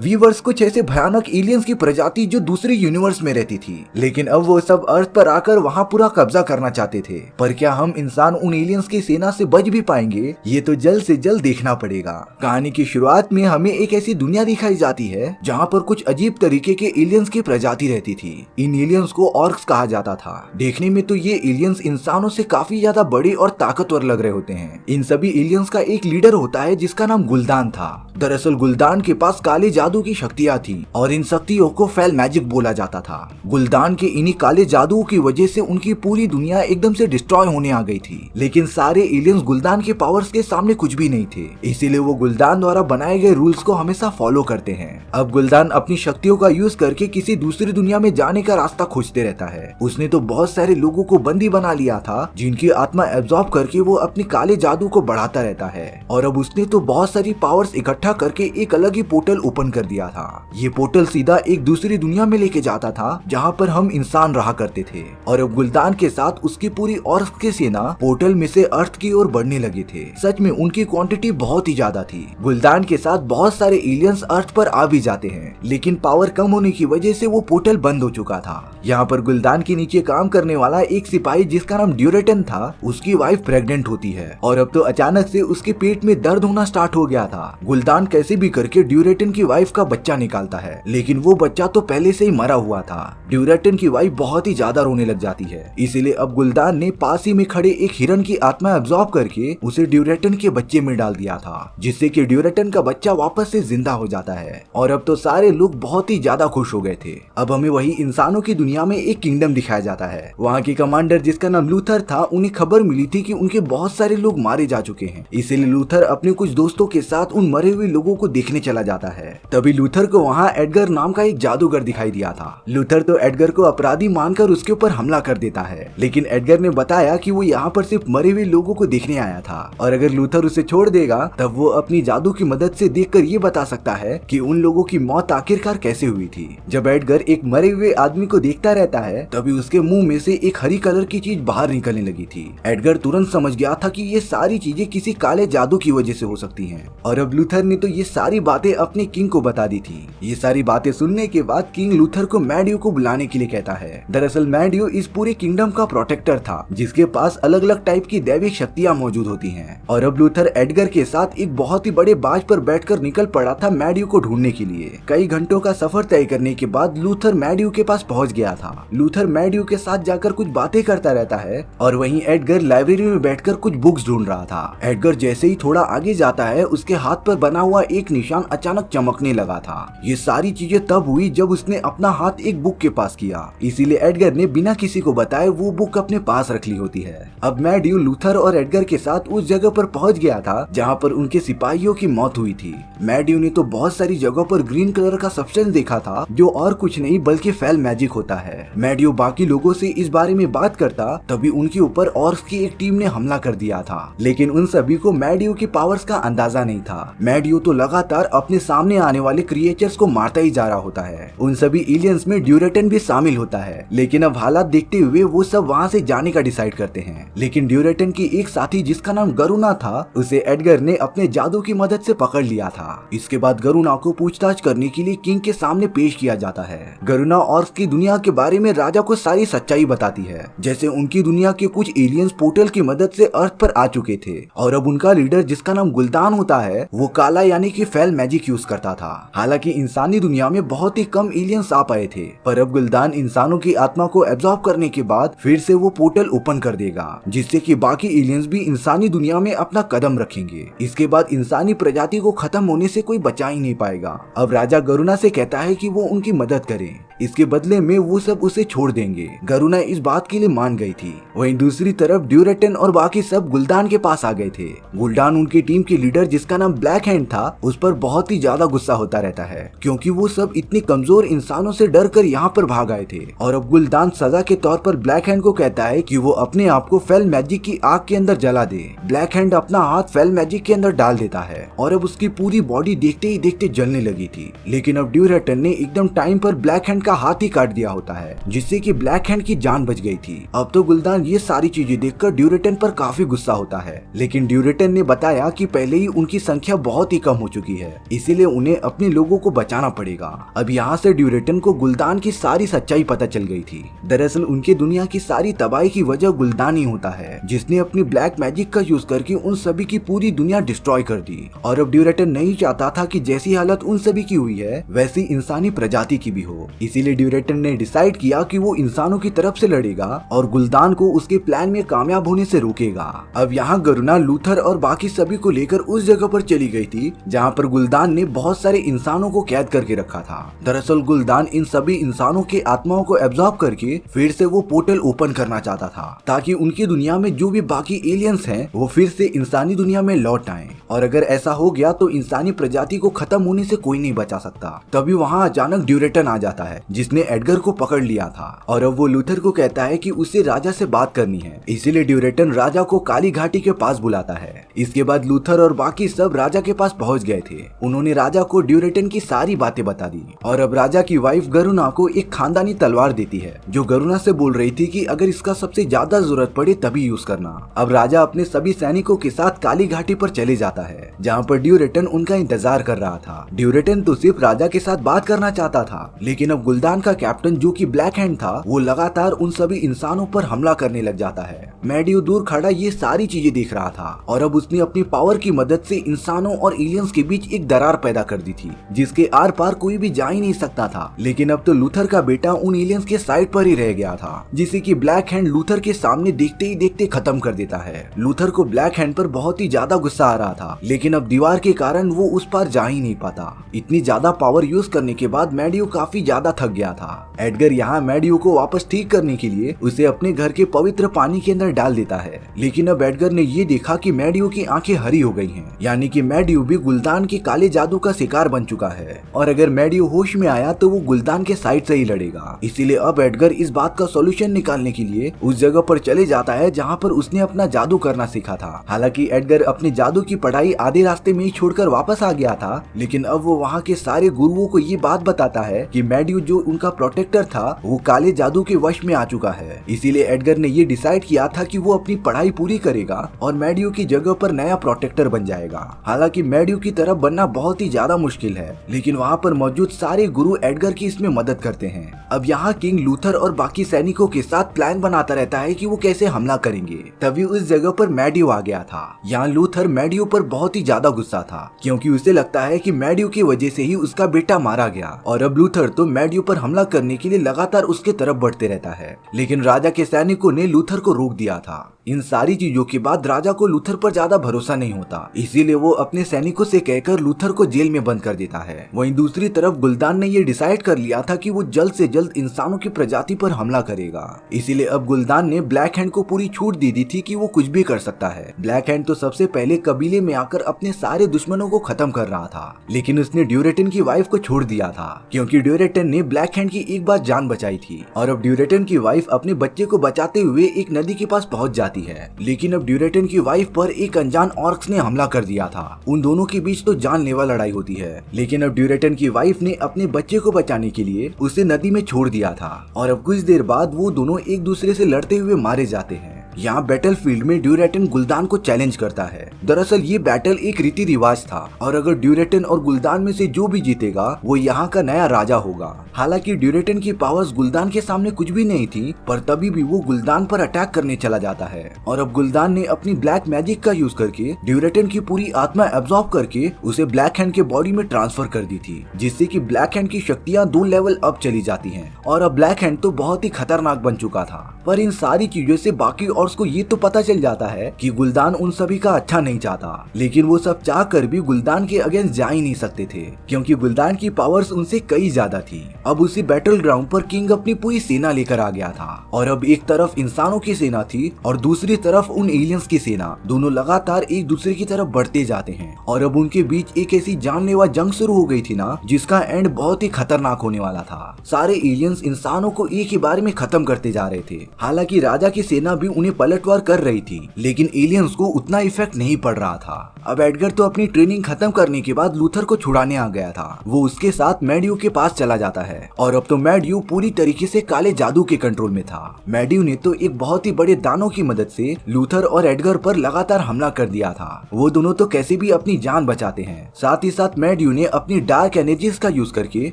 Viewers कुछ ऐसे भयानक एलियंस की प्रजाति जो दूसरे यूनिवर्स में रहती थी, लेकिन अब वो सब अर्थ पर आकर वहाँ पूरा कब्जा करना चाहते थे। पर क्या हम इंसान उन एलियंस की सेना से बच भी पाएंगे, ये तो जल्द से जल्द देखना पड़ेगा। कहानी की शुरुआत में हमें एक ऐसी दुनिया दिखाई जाती है जहाँ पर कुछ अजीब तरीके के एलियंस की प्रजाति रहती थी। इन एलियंस को ऑर्क्स कहा जाता था। देखने में तो ये एलियंस इंसानों से काफी ज्यादा बड़े और ताकतवर लग रहे होते हैं। इन सभी एलियंस का एक लीडर होता है जिसका नाम गुलदान था। दरअसल गुलदान के पास काले जादू की शक्तियां थी और इन शक्तियों को फेल मैजिक बोला जाता था। गुलदान के इन्हीं काले जादू की वजह से उनकी पूरी दुनिया एकदम से डिस्ट्रॉय होने आ गई थी। लेकिन सारे एलियंस गुलदान के पावर्स के सामने कुछ भी नहीं थे, इसीलिए वो गुलदान द्वारा बनाए गए रूल्स को हमेशा फॉलो करते हैं। अब गुलदान अपनी शक्तियों का यूज करके किसी दूसरी दुनिया में जाने का रास्ता खोजते रहता है। उसने तो बहुत सारे लोगों को बंदी बना लिया था जिनकी आत्मा एब्जॉर्ब करके वो अपनी काले जादू को बढ़ाता रहता है। और अब उसने तो बहुत सारी पावर्स इकट्ठा करके एक अलग ही पोर्टल ओपन कर दिया था। ये पोर्टल सीधा एक दूसरी दुनिया में लेके जाता था जहाँ पर हम इंसान रहा करते थे। और अब गुलदान के साथ उसकी पूरी ऑर्क्स की सेना पोर्टल में से अर्थ की ओर बढ़ने लगे थे। सच में उनकी क्वांटिटी बहुत ही ज्यादा थी। गुलदान के साथ बहुत सारे एलियंस अर्थ पर आ भी जाते हैं, लेकिन पावर कम होने की वजह से वो पोर्टल बंद हो चुका था। यहाँ पर गुलदान के नीचे काम करने वाला एक सिपाही जिसका नाम ड्यूरेटन था, उसकी वाइफ प्रेग्नेंट होती है और अब तो अचानक से उसके पेट में दर्द होना स्टार्ट हो गया था। गुलदान कैसे भी करके ड्यूरेटन की वाइफ का बच्चा निकालता है, लेकिन वो बच्चा तो पहले से ही मरा हुआ था। ड्यूरेटन की वाइफ बहुत ही ज्यादा रोने लग जाती है, इसीलिए अब गुलदान ने पास ही में खड़े एक हिरन की आत्मा एब्जॉर्ब करके उसे ड्यूरेटन के बच्चे में डाल दिया था, जिससे कि ड्यूरेटन का बच्चा वापस से जिंदा हो जाता है। और अब तो सारे लोग बहुत ही ज्यादा खुश हो गए थे। अब हमें वही इंसानों की दुनिया में एक किंगडम दिखाया जाता है। वहाँ के कमांडर जिसका नाम लूथर था, उन्हें खबर मिली थी कि उनके बहुत सारे लोग मारे जा चुके हैं, इसीलिए लूथर अपने कुछ दोस्तों के साथ उन मरे हुए लोगों को देखने चला जाता है। तभी लूथर को वहाँ एडगर नाम का एक जादूगर दिखाई दिया था। लूथर तो एडगर को अपराधी मानकर उसके ऊपर हमला कर देता है, लेकिन एडगर ने बताया कि वो यहाँ पर सिर्फ मरे हुए लोगों को देखने आया था और अगर लूथर उसे छोड़ देगा तब वो अपनी जादू की मदद से देखकर ये बता सकता है कि उन लोगों की मौत आखिरकार कैसे हुई थी। जब एडगर एक मरे हुए आदमी को देखता रहता है तभी उसके मुंह में से एक हरी कलर की चीज बाहर निकलने लगी थी। एडगर तुरंत समझ गया था कि ये सारी चीजें किसी काले जादू की वजह से हो सकती हैं। और अब लूथर ने तो ये सारी बातें अपने किंग को बता दी थी। ये सारी बातें सुनने के बाद किंग लूथर को मैडियो को बुलाने के लिए कहता है। दरअसल मैडियो इस पूरे किंगडम का प्रोटेक्टर था, जिसके पास अलग अलग टाइप की दैविक शक्तियां मौजूद होती हैं। और अब लूथर एडगर के साथ एक बहुत ही बड़े बाज पर बैठकर निकल पड़ा था मैडियो को ढूंढने के लिए। कई घंटों का सफर तय करने के बाद लूथर मैडियो के पास पहुंच गया था। लूथर मैडियो के साथ जाकर कुछ बातें करता रहता है और वहीं एडगर लाइब्रेरी में बैठकर कुछ बुक्स ढूंढ रहा था। एडगर जैसे ही थोड़ा आगे जाता है उसके हाथ पर बना हुआ एक निशान अचानक चमकने लगा था। ये सारी चीजें तब हुई जब उसने अपना हाथ एक बुक के पास किया, इसीलिए एडगर ने बिना किसी को बताए वो बुक अपने पास रख ली होती है। अब मैडियो लूथर और एडगर के साथ उस जगह पर पहुंच गया था जहाँ पर उनके सिपाहियों की मौत हुई थी। मैडियो ने तो बहुत सारी जगहों पर ग्रीन कलर का सब्सटेंस देखा था जो और कुछ नहीं बल्कि फेल मैजिक होता है। मैडियो बाकी लोगों से इस बारे में बात करता तभी उनके ऊपर ऑर्क्स की एक टीम ने हमला कर दिया था, लेकिन उन सभी को मैडियो की पावर्स का अंदाजा नहीं था। मैडियो तो लगातार अपने सामने आने वाले क्रिएचर्स को मारता ही जा रहा होता है। उन सभी एलियंस में ड्यूरेटन भी शामिल होता है, लेकिन अब हालात देखते हुए वो सब वहाँ से जाने का डिसाइड करते हैं। लेकिन ड्यूरेटन की एक साथी जिसका नाम गरुना था, उसे एडगर ने अपने जादू की मदद से पकड़ लिया था। इसके बाद गरुना को पूछताछ करने के लिए किंग के सामने पेश किया जाता है। गरुना ऑर्क्स की दुनिया के बारे में राजा को सारी सच्चाई बताती है, जैसे उनकी दुनिया के कुछ एलियंस पोर्टल की मदद से अर्थ पर आ चुके थे और अब उनका लीडर जिसका नाम गुलदान होता है वो काला यानी कि फेल मैजिक यूज करता था। हालांकि इंसानी दुनिया में बहुत ही कम एलियंस आ पाए थे, पर अब गुलदान इंसानों की आत्मा को एब्जॉर्ब करने के बाद फिर से वो पोर्टल ओपन कर देगा, जिससे कि बाकी एलियंस भी इंसानी दुनिया में अपना कदम रखेंगे। इसके बाद इंसानी प्रजाति को खत्म होने से कोई बचा ही नहीं पाएगा। अब राजा गरुना से कहता है कि वो उनकी मदद करे, इसके बदले में वो सब उसे छोड़ देंगे। गरुना इस बात के लिए मान गई थी। वहीं दूसरी तरफ ड्यूरेटन और बाकी सब गुलदान के पास आ गए थे। गुलदान उनकी टीम के लीडर जिसका नाम ब्लैक हैंड था उस पर बहुत ही ज्यादा गुस्सा होता रहता है, क्योंकि वो सब इतने कमजोर इंसानों से डर कर यहाँ पर भाग आए थे। और अब गुलदान सजा के तौर पर ब्लैक हैंड को कहता है कि वो अपने आप को फेल मैजिक की आग के अंदर जला दे। ब्लैक हैंड अपना हाथ फेल मैजिक के अंदर डाल देता है और अब उसकी पूरी बॉडी देखते ही देखते जलने लगी थी। लेकिन अब ड्यूरेटन ने एकदम टाइम पर ब्लैक हैंड हैंड का हाथ ही काट दिया होता है, जिससे कि ब्लैक हैंड की जान बच गई थी। अब तो गुल्दान ये सारी चीजें देखकर ड्यूरेटन पर काफी गुस्सा होता है, लेकिन ड्यूरेटन ने बताया कि पहले ही उनकी संख्या बहुत ही कम हो चुकी है, इसीलिए उन्हें अपने लोगों को बचाना पड़ेगा। अब यहाँ से ड्यूरेटन को गुल्दान की सारी सच्चाई पता चल गई थी। दरअसल उनकी दुनिया की सारी तबाही की वजह गुल्दान ही होता है, जिसने अपनी ब्लैक मैजिक का यूज करके उन सभी की पूरी दुनिया डिस्ट्रॉय कर दी। और अब ड्यूरेटन नहीं चाहता था कि जैसी हालत उन सभी की हुई है वैसी इंसानी प्रजाति की भी हो, इसीलिए ड्यूरेटन ने डिसाइड किया कि वो इंसानों की तरफ से लड़ेगा और गुल्दान को उसके प्लान में कामयाब होने से रोकेगा। अब यहाँ गरुना लूथर और बाकी सभी को लेकर उस जगह पर चली गई थी जहाँ पर गुल्दान ने बहुत सारे इंसानों को कैद करके रखा था। दरअसल गुल्दान इन सभी इंसानों के आत्माओं को एब्जॉर्ब करके फिर से वो पोर्टल ओपन करना चाहता था, ताकि उनकी दुनिया में जो भी बाकी एलियंस हैं वो फिर से इंसानी दुनिया में लौट आएं। और अगर ऐसा हो गया तो इंसानी प्रजाति को खत्म होने से कोई नहीं बचा सकता। तभी वहाँ अचानक ड्यूरेटन आ जाता है, जिसने एडगर को पकड़ लिया था और अब वो लूथर को कहता है कि उसे राजा से बात करनी है, इसीलिए ड्यूरेटन राजा को काली घाटी के पास बुलाता है। इसके बाद लूथर और बाकी सब राजा के पास पहुंच गए थे। उन्होंने राजा को ड्यूरेटन की सारी बातें बता दी और अब राजा की वाइफ गरुना को एक खानदानी तलवार देती है, जो गरुना से बोल रही थी कि अगर इसका सबसे ज्यादा जरूरत पड़े तभी यूज करना। अब राजा अपने सभी सैनिकों के साथ काली घाटी पर चले जाता है, जहाँ पर ड्यूरेटन उनका इंतजार कर रहा था। ड्यूरेटन तो सिर्फ राजा के साथ बात करना चाहता था, लेकिन अब गुल्दान का कैप्टन जो कि ब्लैक हैंड था वो लगातार उन सभी इंसानों पर हमला करने लग जाता है। मैडियो दूर खड़ा ये सारी चीजें देख रहा था और अब उसने अपनी पावर की मदद से इंसानों और एलियंस के बीच एक दरार पैदा कर दी थी, जिसके आर पार कोई भी जा ही नहीं सकता था। लेकिन अब तो लूथर का बेटा उन एलियंस के साइड पर ही रह गया था, जिसे कि ब्लैक हैंड लूथर के सामने देखते ही देखते खत्म कर देता है। लूथर को ब्लैक हैंड पर बहुत ही ज्यादा गुस्सा आ रहा था, लेकिन अब दीवार के कारण वो उस पार जा ही नहीं पाता। इतनी ज्यादा पावर यूज करने के बाद मैडियो काफी ज्यादा थक गया था। एडगर यहाँ मैडियो को वापस ठीक करने के लिए उसे अपने घर के पवित्र पानी के अंदर डाल देता है, लेकिन अब एडगर ने ये देखा कि मैडियो की आंखें हरी हो गई हैं, यानी कि मैडियो भी गुल्दान के काले जादू का शिकार बन चुका है और अगर मैडियो होश में आया तो वो गुल्दान के साइड से ही लड़ेगा। इसीलिए अब एडगर इस बात का सॉल्यूशन निकालने के लिए उस जगह पर चले जाता है जहाँ पर उसने अपना जादू करना सीखा था। हालांकि एडगर अपने जादू की पढ़ाई आधे रास्ते में ही छोड़कर वापस आ गया था, लेकिन अब वो वहाँ के सारे गुरुओं को ये बात बताता है कि मैडियो जो उनका प्रोटेक्टर था वो काले जादू के वश में आ चुका है। इसीलिए एडगर ने ये डिसाइड किया था कि वो अपनी पढ़ाई पूरी करेगा और मैडियो की जगह पर नया प्रोटेक्टर बन जाएगा। हालांकि मैडियो की तरफ बनना बहुत ही ज्यादा मुश्किल है, लेकिन वहाँ पर मौजूद सारे गुरु एडगर की इसमें मदद करते हैं। अब यहाँ किंग लूथर और बाकी सैनिकों के साथ प्लान बनाता रहता है कि वो कैसे हमला करेंगे। तभी उस जगह पर मैडियो आ गया था। यहाँ लूथर मैडियो पर बहुत ही ज्यादा गुस्सा था, क्योंकि उसे लगता है कि मैडियो की वजह से ही उसका बेटा मारा गया और अब लूथर तो मैडियो पर हमला करने के लिए लगातार उसके तरफ बढ़ते रहता है, लेकिन राजा के सैनिकों ने लूथर को रोक दिया था। इन सारी चीजों के बाद राजा को लूथर पर ज्यादा भरोसा नहीं होता, इसीलिए वो अपने सैनिकों से कहकर लूथर को जेल में बंद कर देता है। वहीं दूसरी तरफ गुल्दान ने ये डिसाइड कर लिया था कि वो जल्द से जल्द इंसानों की प्रजाति पर हमला करेगा। इसीलिए अब गुल्दान ने ब्लैक हैंड को पूरी छूट दे दी थी कि वो कुछ भी कर सकता है। ब्लैक हैंड तो सबसे पहले कबीले में आकर अपने सारे दुश्मनों को खत्म कर रहा था, लेकिन उसने ड्यूरेटन की वाइफ को छोड़ दिया था, क्योंकि ड्यूरेटन ने ब्लैक हैंड की एक बार जान बचाई थी। और अब ड्यूरेटन की वाइफ अपने बच्चे को बचाते हुए एक नदी के पास पहुंच जाती है, लेकिन अब ड्यूरेटन की वाइफ पर एक अनजान ऑर्क्स ने हमला कर दिया था। उन दोनों के बीच तो जानलेवा लड़ाई होती है, लेकिन अब ड्यूरेटन की वाइफ ने अपने बच्चे को बचाने के लिए उसे नदी में छोड़ दिया था और अब कुछ देर बाद वो दोनों एक दूसरे से लड़ते हुए मारे जाते हैं। यहाँ बैटलफील्ड में ड्यूरेटन गुल्दान को चैलेंज करता है। दरअसल ये बैटल एक रीति रिवाज था और अगर ड्यूरेटन और गुल्दान में से जो भी जीतेगा वो यहाँ का नया राजा होगा। हालांकि ड्यूरेटन की पावर्स गुल्दान के सामने कुछ भी नहीं थी, पर तभी भी वो गुल्दान पर अटैक करने चला जाता है और अब गुल्दान ने अपनी ब्लैक मैजिक का यूज करके ड्यूरेटन की पूरी आत्मा एब्जॉर्ब करके उसे ब्लैक हैंड के बॉडी में ट्रांसफर कर दी थी, जिससे कि ब्लैक हैंड की शक्तियाँ 2 लेवल अप चली जाती हैं और अब ब्लैक हैंड तो बहुत ही खतरनाक बन चुका था। पर इन सारी चीजों से बाकी ऑर्क्स को ये तो पता चल जाता है कि गुल्दान उन सभी का अच्छा नहीं चाहता, लेकिन वो सब चाह कर भी गुल्दान के अगेंस्ट जा ही नहीं सकते थे, क्योंकि गुल्दान की पावर्स उनसे कई ज्यादा थी। अब उसी बैटल ग्राउंड पर किंग अपनी पूरी सेना लेकर आ गया था और अब एक तरफ इंसानों की सेना थी और दूसरी तरफ उन एलियंस की सेना। दोनों लगातार एक दूसरे की तरफ बढ़ते जाते हैं और अब उनके बीच एक ऐसी जानलेवा जंग शुरू हो गई थी ना, जिसका एंड बहुत ही खतरनाक होने वाला था। सारे एलियंस इंसानों को एक ही बार में खत्म करते जा रहे थे। हालांकि राजा की सेना भी उन्हें पलटवार कर रही थी, लेकिन एलियंस को उतना इफेक्ट नहीं पड़ रहा था। अब एडगर तो अपनी ट्रेनिंग खत्म करने के बाद लूथर को छुड़ाने आ गया था। वो उसके साथ मैड्यू के पास चला जाता है और अब तो मैड्यू पूरी तरीके से काले जादू के कंट्रोल में था। मैड्यू ने तो एक बहुत ही बड़े दानों की मदद से लूथर और एडगर पर लगातार हमला कर दिया था। वो दोनों तो कैसे भी अपनी जान बचाते हैं। साथ ही साथ मैड्यू ने अपनी डार्क एनर्जीज का यूज करके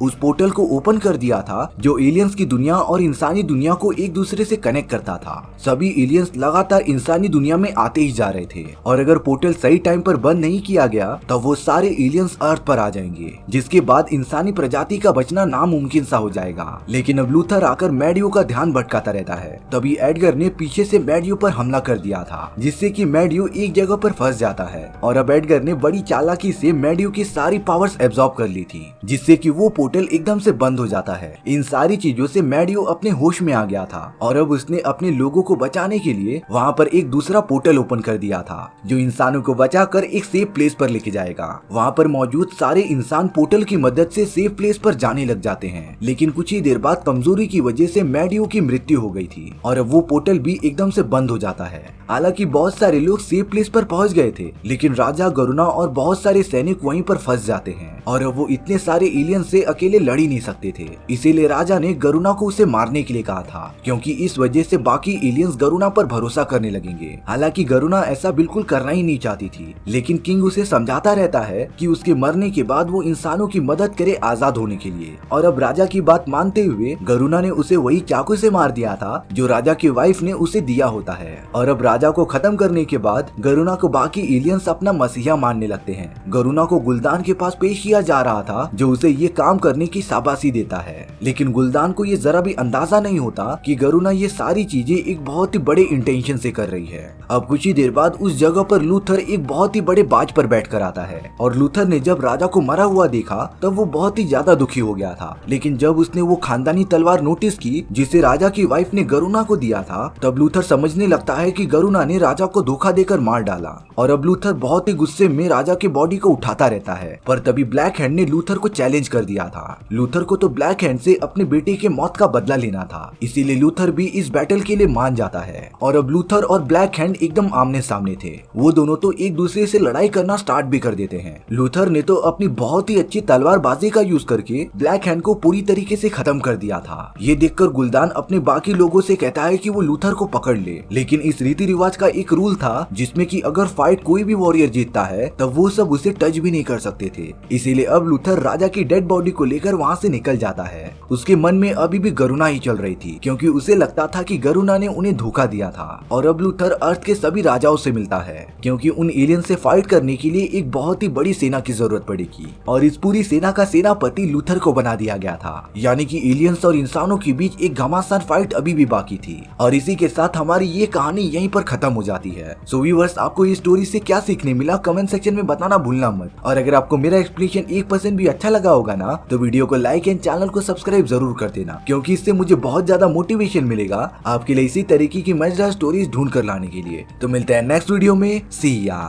उस पोर्टल को ओपन कर दिया था जो एलियंस की दुनिया और इंसानी दुनिया को एक दूसरे से कनेक्ट करता था। सभी एलियंस लगातार इंसानी दुनिया में आते ही जा रहे थे और अगर पोर्टल सही टाइम पर बंद नहीं किया गया तो वो सारे एलियंस अर्थ पर आ जाएंगे, जिसके बाद इंसानी प्रजाति का बचना नामुमकिन सा हो जाएगा। लेकिन अब लूथर आकर मैड्यू का ध्यान भटकाता रहता है। तभी एडगर ने पीछे से मैड्यू पर हमला कर दिया था, जिससे कि मैड्यू एक जगह पर फंस जाता है और अब एडगर ने बड़ी चालाकी से मैड्यू की सारी पावर्स एब्जॉर्ब कर ली थी, जिससे कि वो पोर्टल एकदम से बंद हो जाता है। इन सारी चीजों से मैड्यू अपने होश में आ गया था और अब उसने अपने लोगों को बचाने के लिए वहाँ पर एक दूसरा पोर्टल ओपन कर दिया था जो इंसानों को बचाकर एक सेफ प्लेस पर लेके जाएगा। वहाँ पर मौजूद सारे इंसान पोर्टल की मदद से सेफ प्लेस पर जाने लग जाते हैं, लेकिन कुछ ही देर बाद कमजोरी की वजह से मैड्यू की मृत्यु हो गई थी और अब वो पोर्टल भी एकदम से बंद हो जाता है। हालांकि बहुत सारे लोग सेफ प्लेस पर पहुंच गए थे, लेकिन राजा गरुना और बहुत सारे सैनिक वहीं पर फंस जाते हैं और अब वो इतने सारे एलियन से अकेले लड़ ही नहीं सकते थे। इसीलिए राजा ने गरुना को उसे मारने के लिए कहा था, क्योंकि इस वजह से बाकी एलियंस गरुना पर भरोसा करने लगेंगे। हालांकि गरुना ऐसा बिल्कुल करना ही नहीं चाहती थी, लेकिन किंग उसे समझाता रहता है कि उसके मरने के बाद वो इंसानों की मदद करे आजाद होने के लिए। और अब राजा की बात मानते हुए गरुना ने उसे वही चाकू से मार दिया था जो राजा की वाइफ ने उसे दिया होता है। और अब राजा को खत्म करने के बाद गरुना को बाकी एलियंस अपना मसीहा मानने लगते हैं। गरुना को गुलदान के पास पेश किया जा रहा था जो उसे ये काम करने की शाबाशी देता है, लेकिन गुलदान को ये जरा भी अंदाजा नहीं होता कि गरुना ये सारी चीजें एक बहुत ही बड़े इंटेंशन से कर रही है। अब कुछ ही देर बाद उस जगह पर लूथर एक बहुत ही बड़े बाज पर बैठ कर आता है और लूथर ने जब राजा को मरा हुआ देखा तब वो बहुत ही ज्यादा दुखी हो गया था। लेकिन जब उसने वो खानदानी तलवार नोटिस की जिसे राजा की वाइफ ने गरुना को दिया था, तब लूथर समझने लगता है कि गरुना ने राजा को धोखा देकर मार डाला। और अब लूथर बहुत ही गुस्से में राजा की बॉडी को उठाता रहता है, पर तभी ब्लैक हैंड ने लूथर को चैलेंज कर दिया था। लूथर को तो ब्लैक हैंड से अपने बेटे के मौत का बदला लेना था, इसीलिए लूथर भी इस बैटल के लिए मान जाता है। और अब लूथर और ब्लैक हैंड एकदम आमने सामने थे। वो दोनों तो एक दूसरे से लड़ाई करना स्टार्ट भी कर देते हैं। लूथर ने तो अपनी बहुत ही अच्छी तलवारबाजी का यूज करके ब्लैक हैंड को पूरी तरीके से खत्म कर दिया था। ये देखकर गुलदान अपने बाकी लोगों से कहता है कि वो लूथर को पकड़ ले, लेकिन इस रीति रिवाज का एक रूल था जिसमें कि अगर फाइट कोई भी वॉरियर जीतता है तब वो सब उसे टच भी नहीं कर सकते थे। इसीलिए अब लूथर राजा की डेड बॉडी को लेकर वहाँ से निकल जाता है। उसके मन में अभी भी गरुना ही चल रही थी, क्योंकि उसे लगता था कि गरुना ने उन्हें धोखा दिया था। और अब लूथर अर्थ के सभी राजाओं से मिलता है, क्योंकि उन एलियन से फाइट करने के लिए एक बहुत ही बड़ी सेना की जरूरत पड़ेगी और इस पूरी सेना का सेनापति लूथर को बना दिया गया था। यानी कि एलियंस और इंसानों के बीच एक घमासान फाइट अभी भी बाकी थी। और इसी के साथ हमारी ये कहानी यहीं पर खत्म हो जाती है। सो व्यूअर्स, आपको इस स्टोरी से क्या सीखने मिला कमेंट सेक्शन में बताना भूलना मत। और अगर आपको मेरा एक्सप्लेनेशन 1% भी अच्छा लगा होगा ना, तो वीडियो को लाइक एंड चैनल को सब्सक्राइब जरूर कर देना, क्योंकि इससे मुझे बहुत ज्यादा मोटिवेशन मिलेगा आपके लिए इसी तरीके की मजेदार स्टोरीज ढूंढ कर लाने के लिए। तो मिलते हैं नेक्स्ट वीडियो में। सी या।